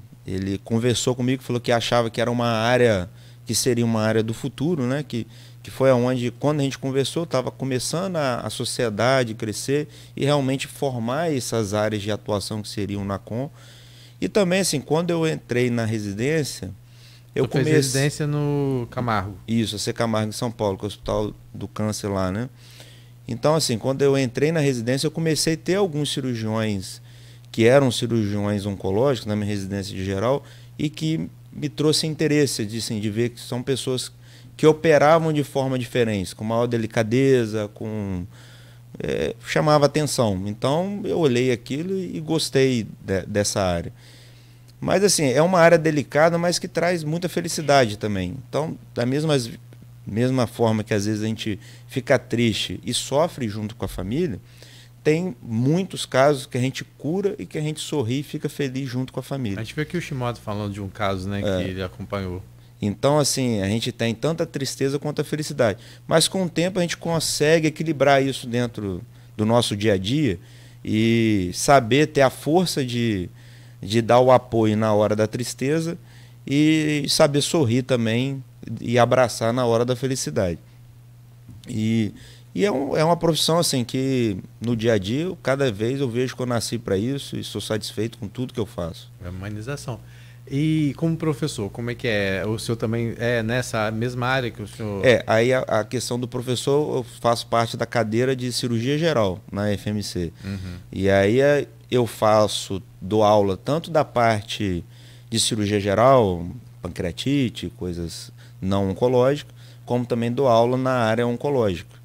conversou comigo, falou que achava que era uma área, que seria uma área do futuro, né, que foi onde, quando a gente conversou, estava começando a sociedade crescer e realmente formar essas áreas de atuação que seriam na Com. E também, assim, quando eu entrei na residência, eu comecei... Fez residência no Camargo. Isso, a C Camargo em São Paulo, que é o Hospital do Câncer lá, né? Então, assim, quando eu entrei na residência, eu comecei a ter alguns cirurgiões que eram cirurgiões oncológicos na minha residência de geral e que me trouxe interesse de ver que são pessoas que operavam de forma diferente, com maior delicadeza, chamava atenção. Então, eu olhei aquilo e gostei dessa área. Mas, assim, é uma área delicada, mas que traz muita felicidade também. Então, da mesma forma que às vezes a gente fica triste e sofre junto com a família, tem muitos casos que a gente cura e que a gente sorri e fica feliz junto com a família. A gente viu aqui o Shimoda falando de um caso, né, que ele acompanhou. Então, assim, a gente tem tanta tristeza quanto a felicidade. Mas com o tempo a gente consegue equilibrar isso dentro do nosso dia a dia e saber ter a força de dar o apoio na hora da tristeza e saber sorrir também e abraçar na hora da felicidade. E é uma profissão assim que no dia a dia, cada vez eu vejo que eu nasci para isso e sou satisfeito com tudo que eu faço. É uma humanização. E como professor, como é que é? O senhor também é nessa mesma área que o senhor... Aí a questão do professor, eu faço parte da cadeira de cirurgia geral na FMC. Uhum. E aí eu dou aula tanto da parte de cirurgia geral, pancreatite, coisas não oncológicas, como também dou aula na área oncológica,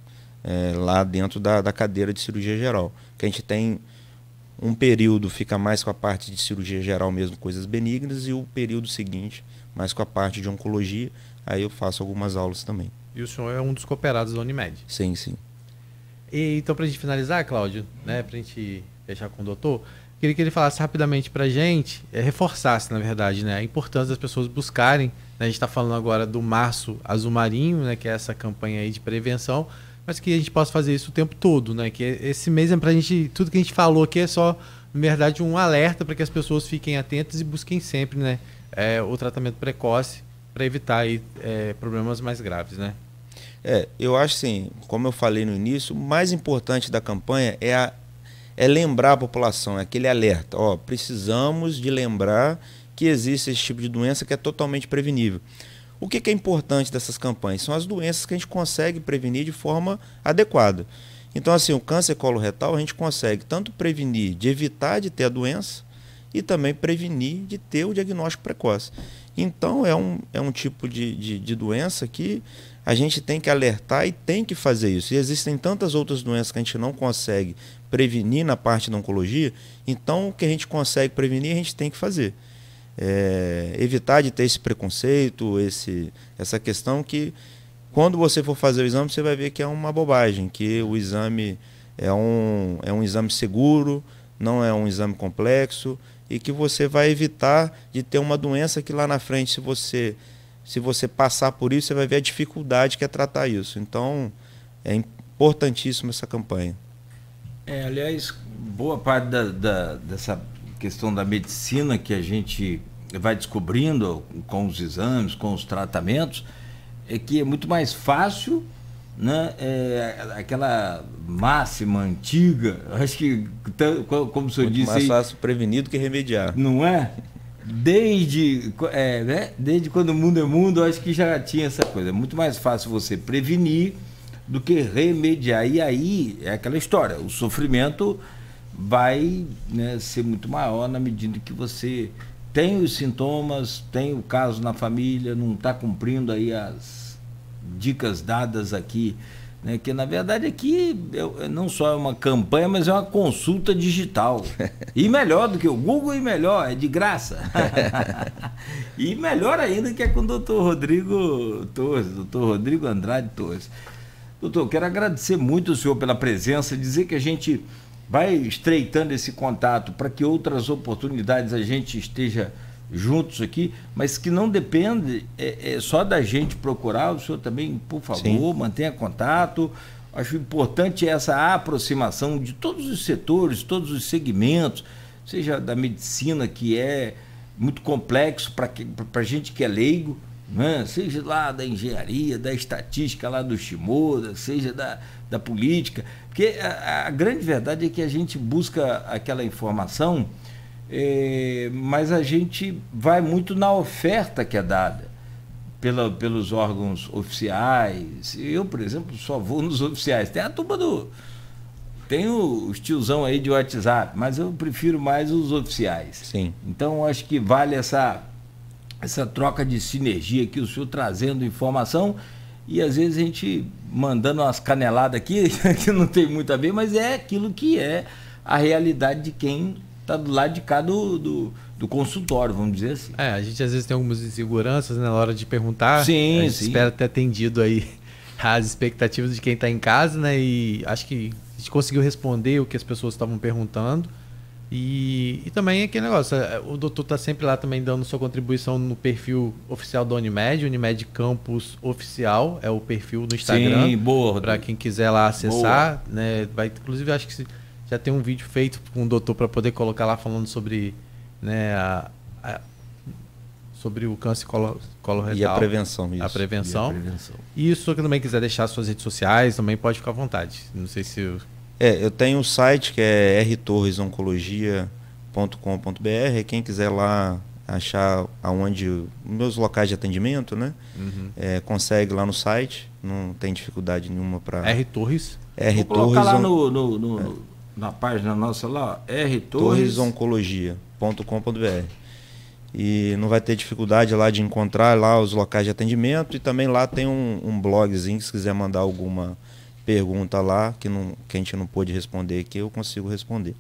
lá dentro da cadeira de cirurgia geral. Que a gente tem um período fica mais com a parte de cirurgia geral mesmo, coisas benignas, e o período seguinte mais com a parte de oncologia. Aí eu faço algumas aulas também. E o senhor é um dos cooperados da Unimed? Sim, sim. E, então, para a gente finalizar, Cláudio, né, para a gente fechar com o doutor, queria que ele falasse rapidamente para a gente, reforçasse, na verdade, né, a importância das pessoas buscarem, né, a gente está falando agora do Março Azul Marinho, né, que é essa campanha aí de prevenção, mas que a gente possa fazer isso o tempo todo, né? Que esse mês é pra gente, tudo que a gente falou aqui é só, na verdade, um alerta para que as pessoas fiquem atentas e busquem sempre, né, o tratamento precoce para evitar aí, problemas mais graves, né? Eu acho assim, como eu falei no início, o mais importante da campanha é lembrar a população, é aquele alerta. Precisamos de lembrar que existe esse tipo de doença que é totalmente prevenível. O que é importante dessas campanhas? São as doenças que a gente consegue prevenir de forma adequada. Então, assim, o câncer coloretal a gente consegue tanto prevenir de evitar de ter a doença e também prevenir de ter o diagnóstico precoce. Então, é um tipo de doença que a gente tem que alertar e tem que fazer isso. E existem tantas outras doenças que a gente não consegue prevenir na parte da oncologia, então o que a gente consegue prevenir a gente tem que fazer. Evitar de ter esse preconceito, essa questão que quando você for fazer o exame você vai ver que é uma bobagem, que o exame é um exame seguro, não é um exame complexo e que você vai evitar de ter uma doença que lá na frente, se você passar por isso, você vai ver a dificuldade que é tratar isso. Então, é importantíssima essa campanha. Aliás, boa parte dessa questão da medicina que a gente vai descobrindo com os exames, com os tratamentos, é que é muito mais fácil, né? Aquela máxima antiga, acho que, como o senhor disse... Muito mais fácil prevenir do que remediar. Não é? Desde quando o mundo é mundo, acho que já tinha essa coisa. É muito mais fácil você prevenir do que remediar. E aí é aquela história, o sofrimento vai, né, ser muito maior na medida que você tem os sintomas, tem o caso na família, não está cumprindo aí as dicas dadas aqui, né, que na verdade aqui não só é uma campanha, mas é uma consulta digital. E melhor do que o Google, e melhor, é de graça. E melhor ainda que é com o doutor Rodrigo Torres, doutor Rodrigo Andrade Torres. Doutor, quero agradecer muito o senhor pela presença, dizer que a gente vai estreitando esse contato para que outras oportunidades a gente esteja juntos aqui, mas que não depende só da gente procurar, o senhor também, por favor, sim, mantenha contato. Acho importante essa aproximação de todos os setores, todos os segmentos, seja da medicina, que é muito complexo para a gente que é leigo, né? Seja lá da engenharia, da estatística lá do Shimoda, seja da política, porque a grande verdade é que a gente busca aquela informação, mas a gente vai muito na oferta que é dada pelos órgãos oficiais. Eu, por exemplo, só vou nos oficiais. Tem a turma tem os tiozão aí de WhatsApp, mas eu prefiro mais os oficiais. Sim. Então acho que vale essa troca de sinergia aqui, o senhor trazendo informação e às vezes a gente mandando umas caneladas aqui que não tem muito a ver, mas é aquilo que é a realidade de quem está do lado de cá do consultório, vamos dizer assim. A gente às vezes tem algumas inseguranças, né, na hora de perguntar. Sim, a gente espera ter atendido aí as expectativas de quem está em casa, né? E acho que a gente conseguiu responder o que as pessoas estavam perguntando. E também aquele negócio, o doutor está sempre lá também dando sua contribuição no perfil oficial da Unimed Campus Oficial, é o perfil no Instagram. Sim, boa. Para quem quiser lá acessar, né? Inclusive, acho que já tem um vídeo feito com o doutor para poder colocar lá falando sobre, né, sobre o câncer coloretal. E a prevenção. Isso. A prevenção. E se o senhor também quiser deixar suas redes sociais, também pode ficar à vontade. Não sei se... eu tenho um site que é rtorresoncologia.com.br. Quem quiser lá achar aonde meus locais de atendimento, né? Uhum. Consegue lá no site, não tem dificuldade nenhuma para... Torres. Vou colocar lá na página nossa lá, rtorresoncologia.com.br. E não vai ter dificuldade lá de encontrar lá os locais de atendimento, e também lá tem um blogzinho, se quiser mandar alguma pergunta lá que a gente não pôde responder aqui, eu consigo responder.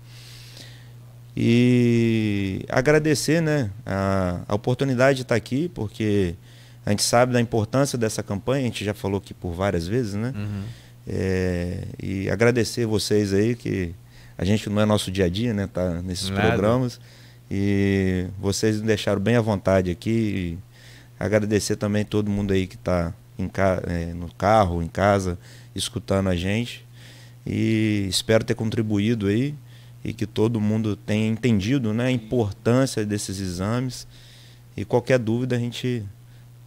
E agradecer, né, a oportunidade de estar aqui, porque a gente sabe da importância dessa campanha, a gente já falou aqui por várias vezes, né? Uhum. E agradecer vocês aí, que a gente não é nosso dia a dia, né, tá nesses programas, e vocês me deixaram bem à vontade aqui. E agradecer também todo mundo aí que está no carro, em casa, escutando a gente, e espero ter contribuído aí e que todo mundo tenha entendido, né, a importância desses exames, e qualquer dúvida a gente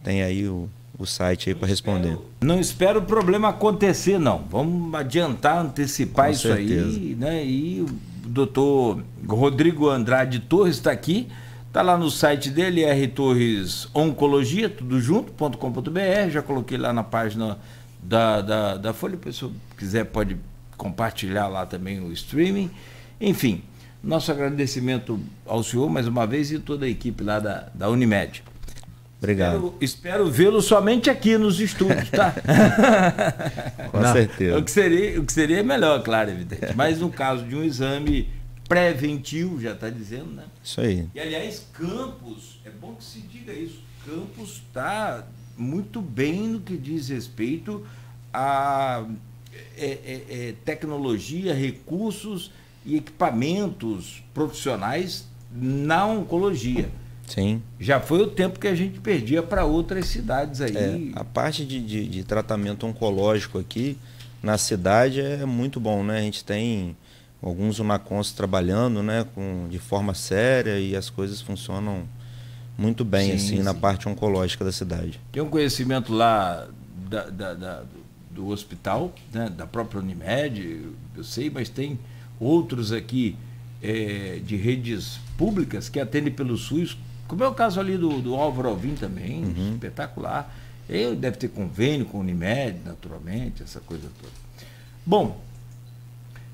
tem aí o site aí para responder. Não espero o problema acontecer, não. Vamos adiantar, antecipar Com isso certeza. aí, né? E o doutor Rodrigo Andrade Torres está aqui, está lá no site dele, Torres Oncologia, tudo junto.com.br. Já coloquei lá na página da Folha, se a pessoa quiser pode compartilhar lá também o streaming. Enfim, nosso agradecimento ao senhor mais uma vez e toda a equipe lá da Unimed. Obrigado. Espero vê-lo somente aqui nos estúdios, tá? Com certeza. O que seria melhor, claro, evidente. Mas no caso de um exame preventivo, já está dizendo, né? Isso aí. E aliás, Campos, é bom que se diga isso, Campos está muito bem no que diz respeito a tecnologia, recursos e equipamentos profissionais na oncologia. Sim. Já foi o tempo que a gente perdia para outras cidades aí. A parte de tratamento oncológico aqui na cidade é muito bom, né? A gente tem alguns UNACONs trabalhando, né, de forma séria, e as coisas funcionam muito bem, assim, na parte oncológica da cidade. Tem um conhecimento lá do hospital, né, da própria Unimed, eu sei, mas tem outros aqui de redes públicas que atendem pelo SUS, como é o caso ali do Álvaro Alvim também, espetacular. Ele deve ter convênio com a Unimed, naturalmente, essa coisa toda. Bom,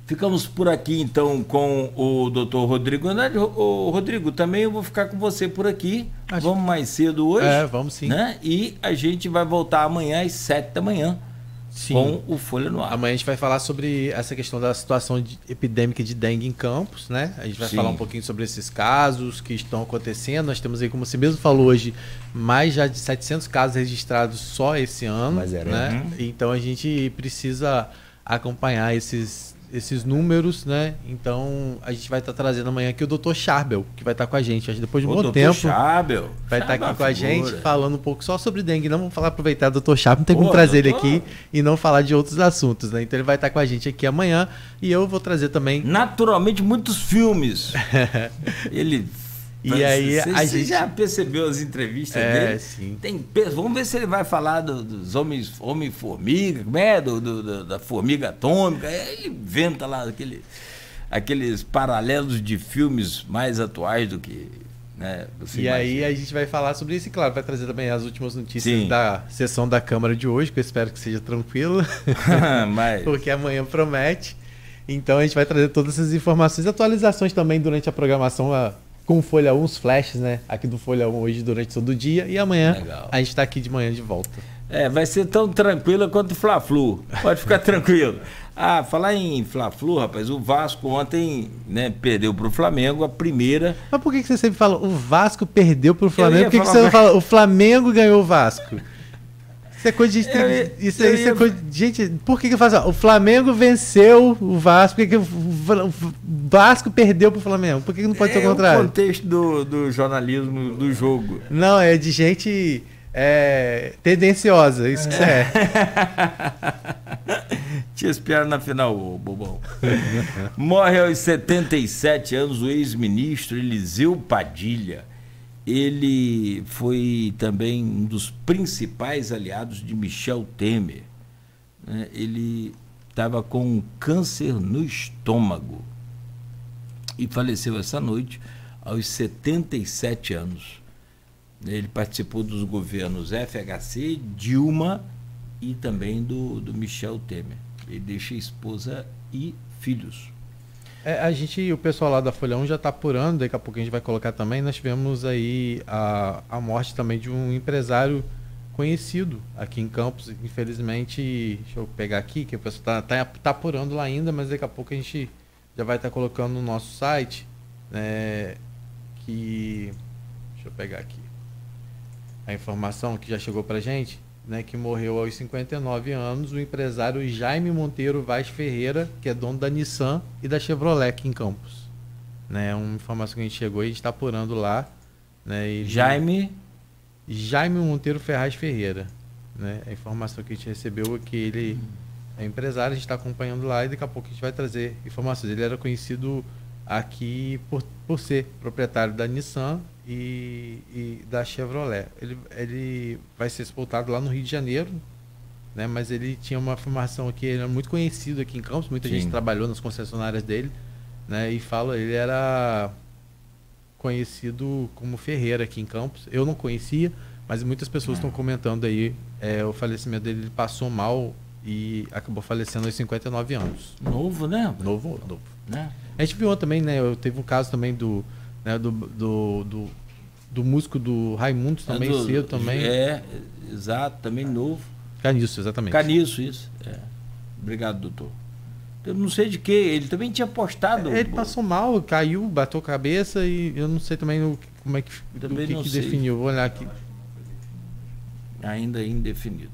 ficamos por aqui então com o Dr. Rodrigo Andrade. Rodrigo, também eu vou ficar com você por aqui. Vamos mais cedo hoje. Vamos sim. Né? E a gente vai voltar amanhã às 7 da manhã. Sim. Com o Folha no Ar. Amanhã a gente vai falar sobre essa questão da situação epidêmica de dengue em Campos, né? A gente vai falar um pouquinho sobre esses casos que estão acontecendo. Nós temos aí, como você mesmo falou hoje, mais já de 700 casos registrados só esse ano. Né? Então a gente precisa acompanhar esses números, né? Então a gente vai estar trazendo amanhã aqui o Dr. Charbel, que vai estar com a gente. Depois de um bom tempo, Charbel vai estar aqui com a gente falando um pouco só sobre dengue. Não vamos aproveitar do Dr. Charbel, não tem como trazer ele aqui e não falar de outros assuntos, né? Então ele vai estar com a gente aqui amanhã e eu vou trazer também naturalmente muitos filmes. E aí você já percebeu as entrevistas dele? Sim. Vamos ver se ele vai falar dos homem-formiga, como é? Da formiga atômica. Ele inventa lá aqueles paralelos de filmes mais atuais do que... Né, aí a gente vai falar sobre isso e, claro, vai trazer também as últimas notícias da sessão da Câmara de hoje, que eu espero que seja tranquilo, porque amanhã promete. Então a gente vai trazer todas essas informações, atualizações também durante a programação com Folha 1, os flashes, né? Aqui do Folha 1 hoje durante todo o dia. E amanhã a gente está aqui de manhã de volta. Vai ser tão tranquila quanto o Fla-Flu. Pode ficar tranquilo. Falar em Fla-Flu, rapaz, o Vasco ontem, né, perdeu para o Flamengo a primeira. Mas por que você sempre fala o Vasco perdeu para o Flamengo? Por que você não fala o Flamengo ganhou o Vasco? Isso é coisa de... Isso é coisa de... Gente, por que eu faço? O Flamengo venceu o Vasco, por que o Vasco perdeu pro Flamengo? Por que não pode ser o contrário? É o contexto do jornalismo do jogo. Não, é de gente tendenciosa, isso que é. Te espero na final, bobão. Morre aos 77 anos o ex-ministro Eliseu Padilha. Ele foi também um dos principais aliados de Michel Temer. Ele estava com câncer no estômago e faleceu essa noite aos 77 anos. Ele participou dos governos FHC, Dilma e também do Michel Temer. Ele deixa esposa e filhos. O pessoal lá da Folha 1 já está apurando, daqui a pouco a gente vai colocar também. Nós tivemos aí a morte também de um empresário conhecido aqui em Campos. Infelizmente, deixa eu pegar aqui, que o pessoal tá apurando lá ainda, mas daqui a pouco a gente já vai estar colocando no nosso site, né, deixa eu pegar aqui a informação que já chegou para a gente, né, que morreu aos 59 anos, o empresário Jaime Monteiro Vaz Ferreira, que é dono da Nissan e da Chevrolet aqui em Campos. Né, uma informação que a gente chegou e a gente está apurando lá. Né, Jaime Monteiro Ferraz Ferreira. Né, a informação que a gente recebeu é que ele é empresário, a gente está acompanhando lá e daqui a pouco a gente vai trazer informações. Ele era conhecido aqui por ser proprietário da Nissan e da Chevrolet. Ele vai ser sepultado lá no Rio de Janeiro, né? Mas ele tinha uma formação aqui, ele era muito conhecido aqui em Campos, muita gente trabalhou nas concessionárias dele, né? E ele era conhecido como Ferreira aqui em Campos. Eu não conhecia, mas muitas pessoas estão comentando aí o falecimento dele. Ele passou mal e acabou falecendo aos 59 anos. Novo, né? Novo. Né? A gente viu também, né? Teve um caso também do músico do Raimundos também, cedo também. Exato, também novo. Caniço, exatamente. Caniço, isso. Obrigado, doutor. Eu não sei de que, ele também tinha postado. Ele passou mal, caiu, bateu a cabeça e eu não sei também como é que definiu. Vou olhar aqui. Ainda indefinido.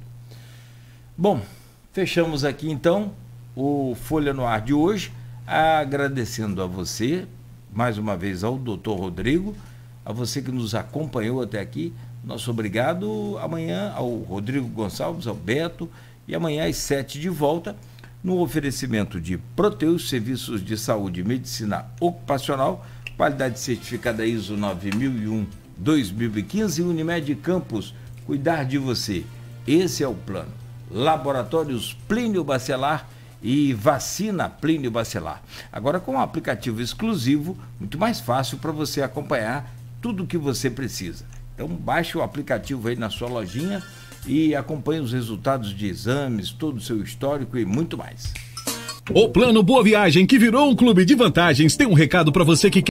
Bom, fechamos aqui então o Folha no Ar de hoje. Agradecendo a você, mais uma vez ao doutor Rodrigo, a você que nos acompanhou até aqui. Nosso obrigado. Amanhã ao Rodrigo Gonçalves, ao Beto, e amanhã às 7 de volta, no oferecimento de Proteus, Serviços de Saúde e Medicina Ocupacional, qualidade certificada ISO 9001-2015, Unimed Campus, cuidar de você. Esse é o plano. Laboratórios Plínio Bacelar e vacina Plínio Bacelar. Agora com um aplicativo exclusivo, muito mais fácil para você acompanhar tudo o que você precisa. Então baixe o aplicativo aí na sua lojinha e acompanhe os resultados de exames, todo o seu histórico e muito mais. O Plano Boa Viagem, que virou um clube de vantagens, tem um recado para você que quer